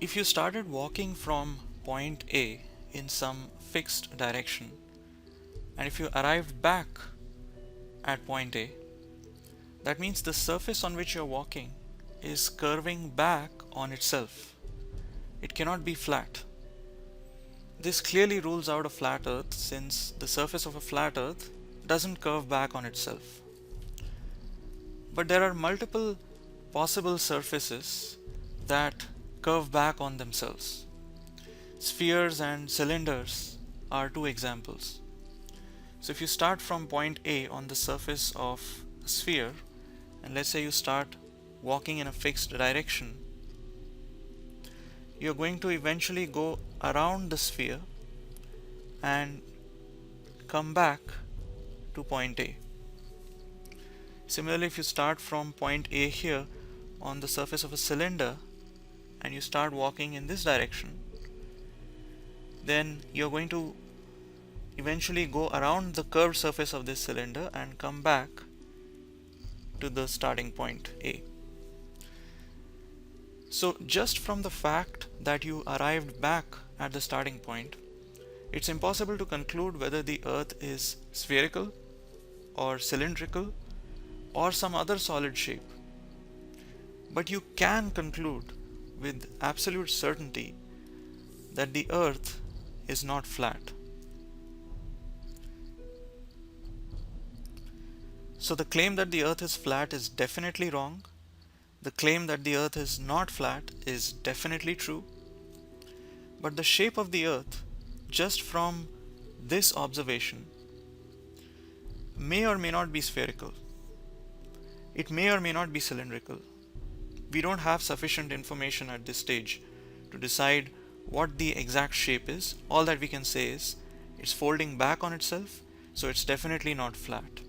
If you started walking from point A in some fixed direction, and if you arrived back at point A, that means the surface on which you're walking is curving back on itself. It cannot be flat. This clearly rules out a flat earth, since the surface of a flat earth doesn't curve back on itself. But there are multiple possible surfaces that curve back on themselves. Spheres and cylinders are two examples. So if you start from point A on the surface of a sphere, and let's say you start walking in a fixed direction, you're going to eventually go around the sphere and come back to point A. Similarly, if you start from point A here on the surface of a cylinder and you start walking in this direction, then you're going to eventually go around the curved surface of this cylinder and come back to the starting point A. So just from the fact that you arrived back at the starting point, it's impossible to conclude whether the Earth is spherical or cylindrical or some other solid shape. But you can conclude with absolute certainty that the Earth is not flat. So the claim that the Earth is flat is definitely wrong. The claim that the Earth is not flat is definitely true. But the shape of the Earth, just from this observation, may or may not be spherical. It may or may not be cylindrical. We don't have sufficient information at this stage to decide what the exact shape is. All that we can say is it's folding back on itself, so it's definitely not flat.